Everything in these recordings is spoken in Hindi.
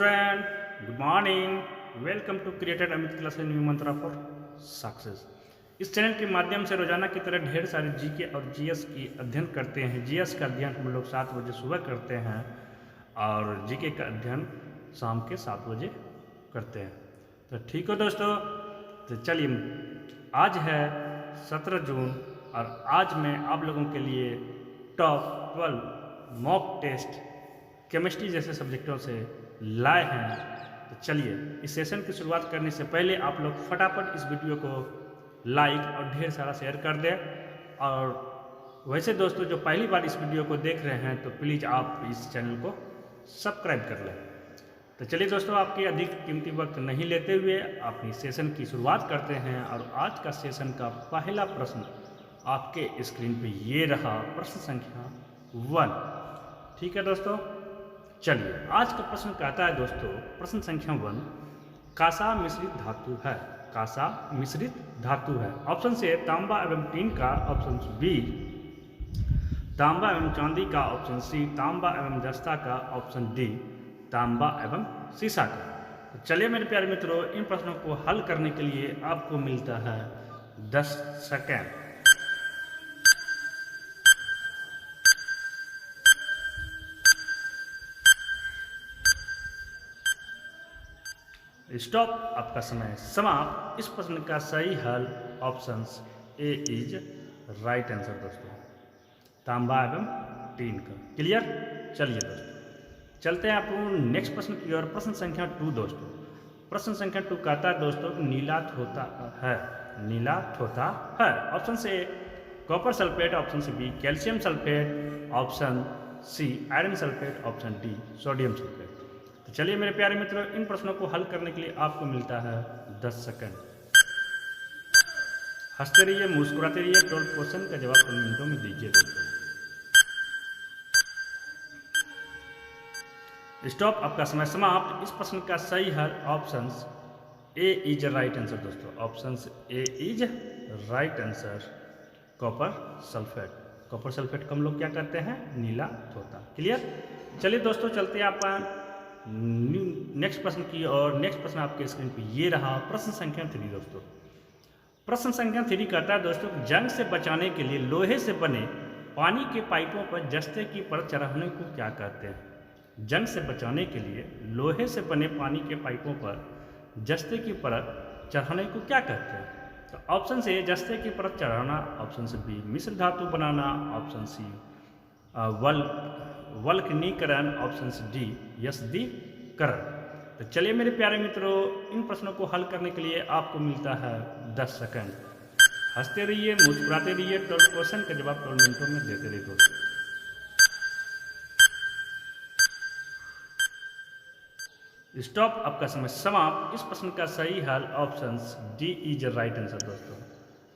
Student, good morning. Welcome to created Amit class new mantra for success. इस चैनल के माध्यम से रोजाना की तरह ढेर सारे जीके और जीएस की अध्ययन करते हैं। जीएस का अध्ययन हम लोग 7 बजे सुबह करते हैं और जीके का अध्ययन शाम के 7 बजे करते हैं। तो ठीक हो दोस्तों, तो चलिए, आज है 17 जून और आज मैं आप लोगों के लिए टॉप 12 मॉक टेस्ट केमिस्ट्री जैसे सब्जेक्टों से लाए हैं। तो चलिए, इस सेशन की शुरुआत करने से पहले आप लोग फटाफट इस वीडियो को लाइक और ढेर सारा शेयर कर दें। और वैसे दोस्तों, जो पहली बार इस वीडियो को देख रहे हैं तो प्लीज़ आप इस चैनल को सब्सक्राइब कर लें। तो चलिए दोस्तों, आपके अधिक कीमती वक्त नहीं लेते हुए अपनी सेशन की शुरुआत करते हैं। और आज का सेशन का पहला प्रश्न आपके स्क्रीन पे ये रहा, प्रश्न संख्या 1। ठीक है दोस्तों, चलिए आज का प्रश्न कहता है दोस्तों, प्रश्न संख्या 1, कांसा मिश्रित धातु है। कांसा मिश्रित धातु है। ऑप्शन से तांबा एवं टीन का, ऑप्शन बी तांबा एवं चांदी का, ऑप्शन सी तांबा एवं जस्ता का, ऑप्शन डी तांबा एवं सीसा का। तो चलिए मेरे प्यारे मित्रों, इन प्रश्नों को हल करने के लिए आपको मिलता है 10 सेकेंड। स्टॉप, आपका समय समाप्त। इस प्रश्न का सही हल option A is right answer दोस्तों, तांबा एवं टीन का। क्लियर। चलिए दोस्तों, चलते हैं आप नेक्स्ट प्रश्न की ओर। प्रश्न संख्या 2 दोस्तों, प्रश्न संख्या 2 कहता है दोस्तों, नीला थोथा है। नीला थोथा है। ऑप्शन से कॉपर सल्फेट, ऑप्शन से B calcium sulphate, option C iron sulphate, option D sodium sulphate. तो चलिए मेरे प्यारे मित्रों, इन प्रश्नों को हल करने के लिए आपको मिलता है 10 सेकंड। हंसते रहिए, मुस्कुराते रहिए। 12 क्वेश्चन का जवाब 2 मिनटों में दीजिए दोस्तों। स्टॉप, आपका समय समाप्त। इस प्रश्न का सही हल option A is right answer दोस्तों, option A is right answer, copper sulphate. Copper sulphate को हम लोग क्या करते हैं, नीला थोथा। क्लियर। चलिए दोस्तों, चलते हैं आप नेक्स्ट प्रश्न की। और नेक्स्ट प्रश्न आपके स्क्रीन पे ये रहा, प्रश्न संख्या 3 दोस्तों। प्रश्न संख्या 3 कहता है दोस्तों, जंग से बचाने के लिए लोहे से बने पानी के पाइपों पर जस्ते की परत चढ़ाने को क्या कहते हैं। जंग से बचाने के लिए लोहे से बने पानी के पाइपों पर जस्ते की परत चढ़ाने को क्या कहते हैं। तो ऑप्शन से जस्ते की परत चढ़ाना, ऑप्शन से बी मिश्र धातु बनाना, ऑप्शन सी वल्कनीकरण, ऑप्शन डी यस्दीकरण। तो चलिए मेरे प्यारे मित्रों, इन प्रश्नों को हल करने के लिए आपको मिलता है 10 सेकंड। हंसते रहिए, मुस्कुराते रहिए। 12 क्वेश्चन का जवाब 12 मिनटों में देते रहिए दोस्तों। स्टॉप, आपका समय समाप्त। इस प्रश्न का सही हल option D is right answer दोस्तों,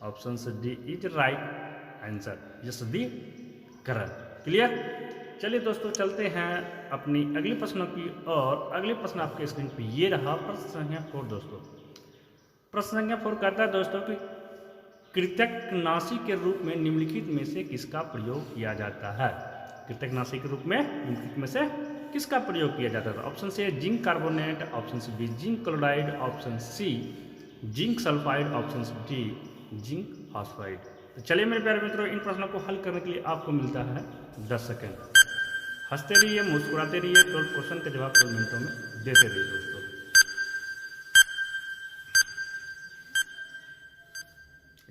option D is right answer, यस्दीकरण। क्लियर। चलिए दोस्तों, चलते हैं अपनी अगले प्रश्नों की। और अगले प्रश्न आपके स्क्रीन पे ये रहा, प्रश्न संख्या 4 दोस्तों। प्रश्न संख्या 4 कहता है दोस्तों कि कृतकनाशी के रूप में निम्नलिखित में से किसका प्रयोग किया जाता है। कृतकनाशी के रूप में निम्नलिखित में से किसका प्रयोग किया जाता है। ऑप्शन से जिंक कार्बोनेट, ऑप्शन से B zinc chloride, option C zinc sulphide, option D zinc phosphide. तो चलिए मेरे प्यारे मित्रों, इन प्रश्नों को हल करने के लिए आपको मिलता है 10 सेकंड। हंसते रहिए, मुस्कुराते रहिए। 12 क्वेश्चन का जवाब 2 मिनटों में देते रहिए दोस्तों।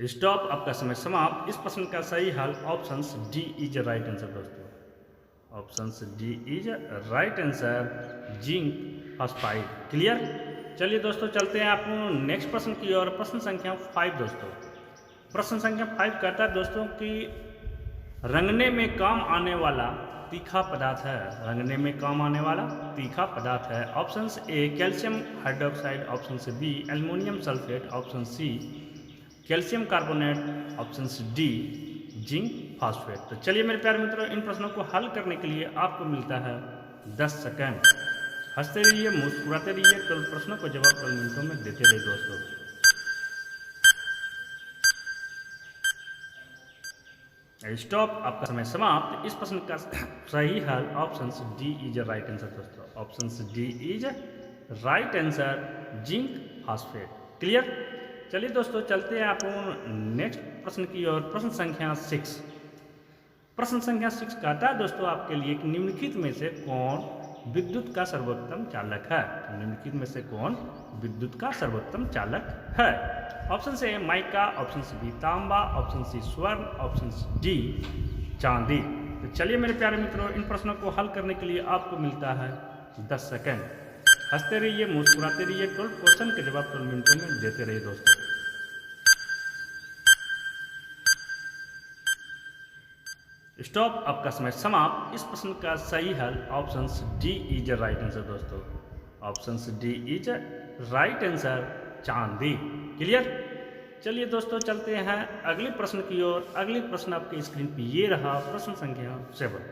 स्टॉप, आपका समय समाप्त। इस प्रश्न का सही हल option D is right answer दोस्तों, option D is right answer, zinc phosphide. Clear. चलिए दोस्तों, चलते हैं आप नेक्स्ट प्रश्न की ओर। प्रश्न संख्या 5 दोस्तों। प्रश्न संख्या 5 कहता है दोस्तों कि रंगने में काम आने वाला तीखा पदार्थ है। रंगने में काम आने वाला तीखा पदार्थ है। Option A calcium hydroxide, option से B aluminium sulphate, option C calcium carbonate, option D zinc phosphate. तो चलिए मेरे प्यारे मित्रों, इन प्रश्नों को हल करने के लिए आपको मिलता है 10 सेकंड। हंसते रहिए, मुस्कुराते रहिए। 12 प्रश्नों को जवाब 12 मिनटों में देते रहिए दोस्तों। स्टॉप, आपका समय समाप्त। इस प्रश्न का सही हल option D is right answer दोस्तों। Option D is right answer, zinc phosphate. Clear. चलिए दोस्तों चलते हैं आप नेक्स्ट प्रश्न की ओर। प्रश्न संख्या 6। प्रश्न संख्या 6 कहता है दोस्तों आपके लिए कि निम्नलिखित में से कौन विद्युत का सर्वोत्तम चालक है। निम्नलिखित में से कौन विद्युत का सर्वोत्तम चालक है। Option A mica, option B तांबा, ऑप्शन सी स्वर्ण, ऑप्शन डी चांदी। तो चलिए मेरे प्यारे मित्रों, इन प्रश्नों को हल करने के लिए आपको मिलता है 10 सेकंड। हंसते रहिए, मुस्कुराते रहिए, 12 क्वेश्चन के जवाब 12 मिनटों में देते रहिए दोस्तों। स्टॉप, आपका समय समाप्त। इस प्रश्न का सही हल option D is right answer दोस्तों। Option D is right answer, चांदी। क्लियर। चलिए दोस्तों चलते हैं अगले प्रश्न की ओर। अगले प्रश्न आपके स्क्रीन पे ये रहा, प्रश्न संख्या 7।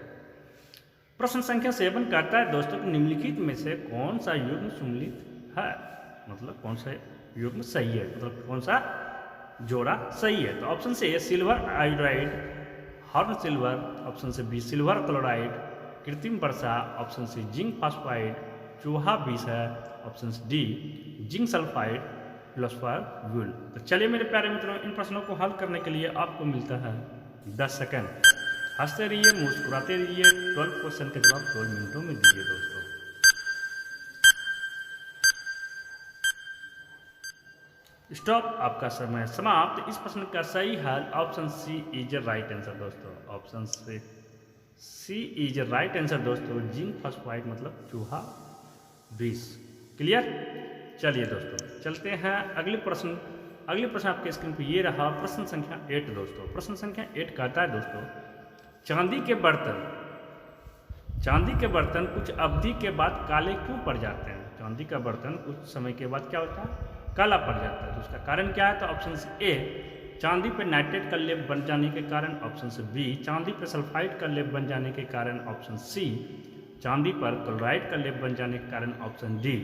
प्रश्न संख्या 7 कहता है दोस्तों कि निम्नलिखित में से कौन सा युग्म सम्मिलित है। मतलब कौन सा युग्म सही है, मतलब कौन सा जोड़ा सही है। तो ऑप्शन से silver iodide, horn silver, option से बी सिल्वर क्लोराइड, कृत्रिम वर्षा, ऑप्शन सी जिंक फास्फाइड, चूहा विष है, option D zinc sulphide, philosopher गुल। तो चलिए मेरे प्यारे मित्रों, इन प्रश्नों को हल करने के लिए आपको मिलता है 10 सेकंड। हंसते रहिए, मुस्कुराते रहिए, 12 क्वेश्चन के जवाब 12 मिनटों में दीजिए दोस्तों। स्टॉप, आपका समय समाप्त। इस प्रश्न का सही हल option C is right answer दोस्तों। Option C is right answer दोस्तों, जिंक फास्फाइड मतलब चूहा विष। क्लियर। चलिए दोस्तों चलते हैं अगले प्रश्न। अगले प्रश्न आपके स्क्रीन पे ये रहा, प्रश्न संख्या 8 दोस्तों। प्रश्न संख्या 8 कहता है दोस्तों, चांदी के बर्तन कुछ अवधि के बाद काले क्यों पड़ जाते हैं। चांदी का बर्तन कुछ समय के बाद क्या होता है, काला पड़ जाता है। तो उसका कारण क्या है। तो ऑप्शन ए चांदी पर नाइट्रेट का लेप बन जाने के कारण, ऑप्शन बी चांदी पर सल्फाइड का लेप बन जाने के कारण, ऑप्शन सी चांदी पर क्लोराइड का लेप बन जाने के कारण, ऑप्शन डी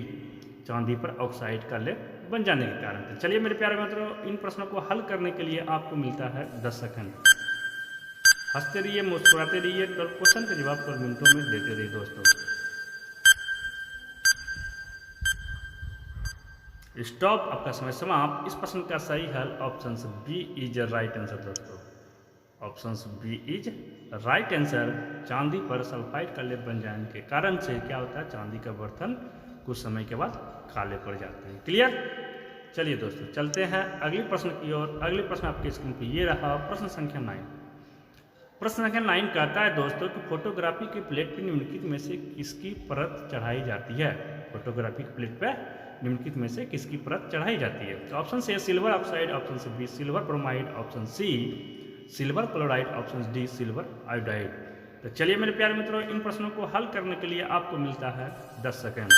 चांदी पर ऑक्साइड का लेप बन जाने के कारण। तो चलिए मेरे प्यारे मित्रों, इन प्रश्नों को हल करने के लिए आपको मिलता है 10 सेकंड। हंसते रहिए, मुस्कुराते रहिए, 12 क्वेश्चन के जवाब 12 मिनटों में देते रहिए दोस्तों। स्टॉप, आपका समय समाप्त। इस प्रश्न का सही हल option B is right answer दोस्तों। Option B is right answer, चांदी पर सल्फाइड का लेप बन जाने के कारण से क्या होता है, चांदी का बर्तन कुछ समय के बाद काले पड़ जाते हैं। क्लियर। चलिए दोस्तों चलते हैं अगले प्रश्न की ओर। अगले प्रश्न आपके स्क्रीन पे ये रहा, प्रश्न संख्या 9। प्रश्न संख्या 9 कहता है दोस्तों कि फोटोग्राफी की प्लेट पर निम्नलिखित में से किसकी परत चढ़ाई जाती है। फोटोग्राफी की प्लेट पर निम्नलिखित में से किसकी परत चढ़ाई जाती है। तो ऑप्शन से सिल्वर ऑक्साइड, ऑप्शन से B silver bromide, option C silver chloride, option D silver iodide. तो चलिए मेरे प्यारे मित्रों, इन प्रश्नों को हल करने के लिए आपको मिलता है 10 सेकंड।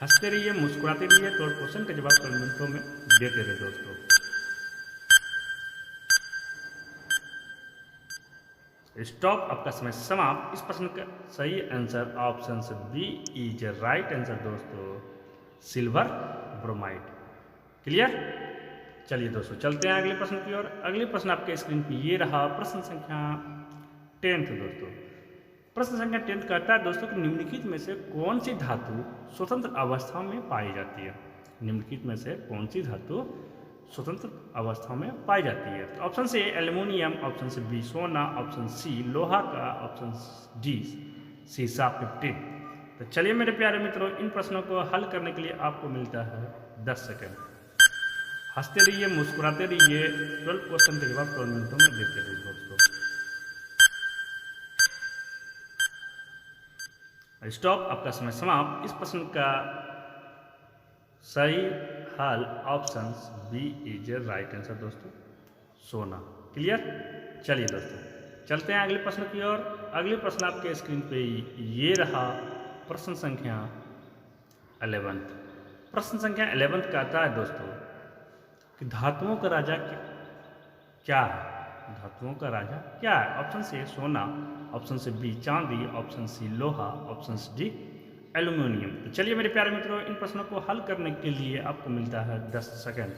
हंसते रहिए, मुस्कुराते रहिए, 12 क्वेश्चन के जवाब 12 मिनटों में देते रहिए दोस्तों। स्टॉप, आपका समय समाप्त। इस प्रश्न का सही answer option B is right answer दोस्तों, सिल्वर ब्रोमाइड। क्लियर। चलिए दोस्तों चलते हैं अगले प्रश्न की ओर। अगले प्रश्न आपके स्क्रीन पे ये रहा, प्रश्न संख्या 10 दोस्तों। प्रश्न संख्या 10 कहता है दोस्तों कि निम्नलिखित में से कौन सी धातु स्वतंत्र अवस्था में पाई जाती है। निम्नलिखित में से कौन सी धातु स्वतंत्र अवस्था में पाई जाती है। तो ऑप्शन से एल्युमिनियम, ऑप्शन से बी सोना, ऑप्शन सी लोहा का, ऑप्शन डी सीसा 15। तो चलिए मेरे प्यारे मित्रों, इन प्रश्नों को हल करने के लिए आपको मिलता है 10 सेकंड। हंसते रहिए, मुस्कुराते रहिए, 12 क्वेश्चन के जवाब 12 मिनटों में देते रहिए दोस्तों। स्टॉप, आपका समय समाप्त। इस प्रश्न का सही हल option B is right answer दोस्तों, सोना। क्लियर। चलिए दोस्तों चलते हैं अगले प्रश्न की ओर। अगले प्रश्न आपके स्क्रीन पे ये रहा, प्रश्न संख्या 11। प्रश्न संख्या 11 कहता है दोस्तों कि धातुओं का राजा क्या है। धातुओं का राजा क्या है। ऑप्शन से सोना, ऑप्शन से बी चांदी, ऑप्शन सी लोहा, ऑप्शन डी एल्युमिनियम। तो चलिए मेरे प्यारे मित्रों, इन प्रश्नों को हल करने के लिए आपको मिलता है 10 सेकंड।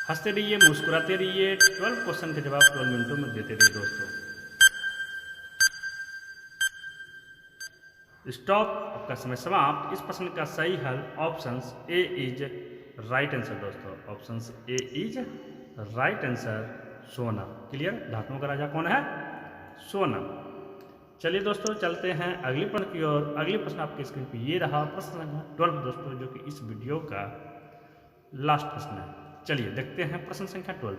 हंसते रहिए, मुस्कुराते रहिए। 12 क्वेश्चन के जवाब 12 मिनटों में देते रहिए दोस्तों। स्टॉप, आपका समय समाप्त। इस प्रश्न का सही हल option A is right answer दोस्तों। Option A is right answer, सोना। क्लियर? धातुओं का राजा कौन है? सोना। चलिए दोस्तों, चलते हैं अगले प्रश्न की ओर। अगले प्रश्न आपके स्क्रीन पे ये रहा, प्रश्न संख्या 12 दोस्तों, जो कि इस वीडियो का लास्ट प्रश्न है। चलिए देखते हैं प्रश्न संख्या 12।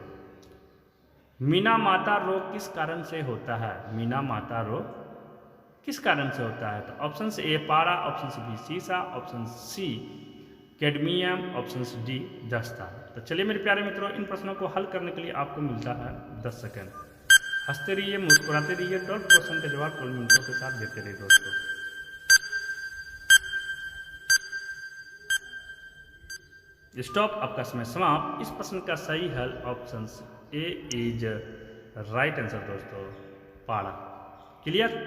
मीना माता रोग किस कारण से होता है? मीना माता रोग किस कारण से होता है? तो ऑप्शन ए पारा, ऑप्शन बी सीसा, option C cadmium, option D दस्ता। तो चलिए मेरे प्यारे मित्रों, इन प्रश्नों को हल करने के लिए आपको मिलता है 10 सेकंड। हंसते रहिए, मुस्कुराते रहिए। 12 क्वेश्चन के जवाब 12 मिनटों के साथ देते रहिए दोस्तों। स्टॉप, आपका समय समाप्त। इस प्रश्न का सही हल option A is right answer दोस्तों, पारा। क्लियर?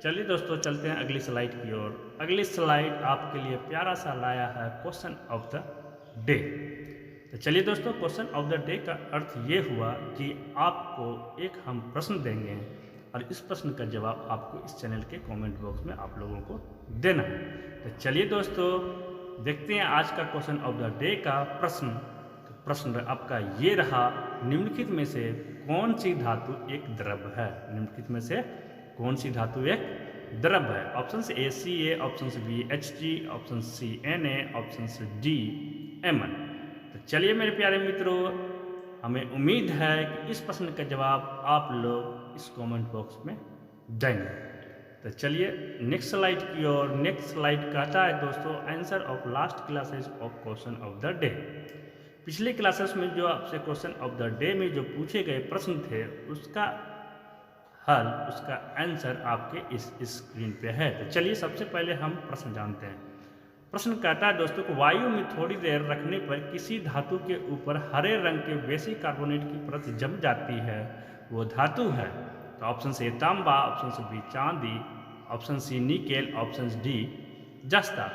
चलिए दोस्तों, चलते हैं अगली स्लाइड की ओर। अगली स्लाइड आपके लिए प्यारा सा लाया है क्वेश्चन ऑफ द डे। तो चलिए दोस्तों, क्वेश्चन ऑफ द डे का अर्थ ये हुआ कि आपको एक हम प्रश्न देंगे और इस प्रश्न का जवाब आपको इस चैनल के कमेंट बॉक्स में आप लोगों को देना है। तो चलिए दोस्तों, देखते हैं आज का क्वेश्चन ऑफ द डे का प्रश्न। तो प्रश्न आपका ये रहा, निम्नलिखित में से कौन सी धातु एक द्रव है? निम्नलिखित में से कौन सी धातु एक द्रव है? Option A C A, option B Hg, option C Na, option D Mn। तो चलिए मेरे प्यारे मित्रों, हमें उम्मीद है कि इस प्रश्न का जवाब आप लोग इस कमेंट बॉक्स में देंगे। तो चलिए नेक्स्ट स्लाइड की ओर। नेक्स्ट स्लाइड कहता है दोस्तों, answer of last classes of question of the day. पिछले क्लासेस में जो आपसे क्वेश्चन ऑफ द डे में जो पूछे गए प्रश्न थे, उसका हल, उसका आंसर आपके इस स्क्रीन पे है। तो चलिए सबसे पहले हम प्रश्न जानते हैं। प्रश्न कहता है दोस्तों कि वायु में थोड़ी देर रखने पर किसी धातु के ऊपर हरे रंग के बेसिक कार्बोनेट की परत जम जाती है, वो धातु है। तो ऑप्शन ए तांबा, ऑप्शन बी चांदी, option C nickel, option D जस्ता।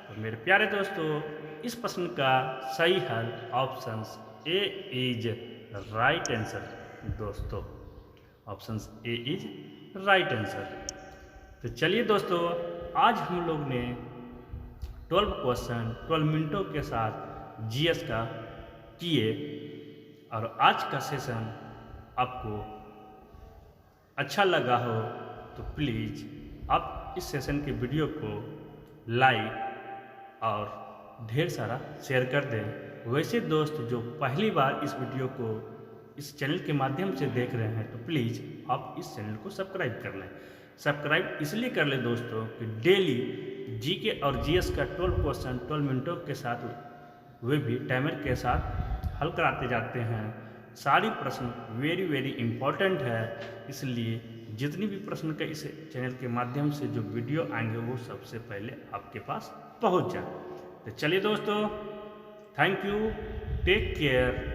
तो मेरे प्यारे दोस्तों, इस प्रश्न का सही हल option A is right answer दोस्तों। Option A is right answer. तो चलिए दोस्तों, आज हम लोग ने 12 क्वेश्चन 12 मिनटों के साथ जीएस का किए और आज का सेशन आपको अच्छा लगा हो तो प्लीज़ आप इस सेशन के वीडियो को लाइक और ढेर सारा शेयर कर दें। वैसे दोस्त जो पहली बार इस वीडियो को इस चैनल के माध्यम से देख रहे हैं तो प्लीज़ आप इस चैनल को सब्सक्राइब कर लें। सब्सक्राइब इसलिए कर लें दोस्तों कि डेली जीके और जीएस का 12 क्वेश्चन 12 मिनटों के साथ, वे भी टाइमर के साथ हल कराते जाते हैं। सारी प्रश्न वेरी वेरी इम्पॉर्टेंट है, इसलिए जितनी भी प्रश्न का इस चैनल के माध्यम से जो वीडियो आएंगे वो सबसे पहले आपके पास पहुंच जाए। तो चलिए दोस्तों, थैंक यू, टेक केयर।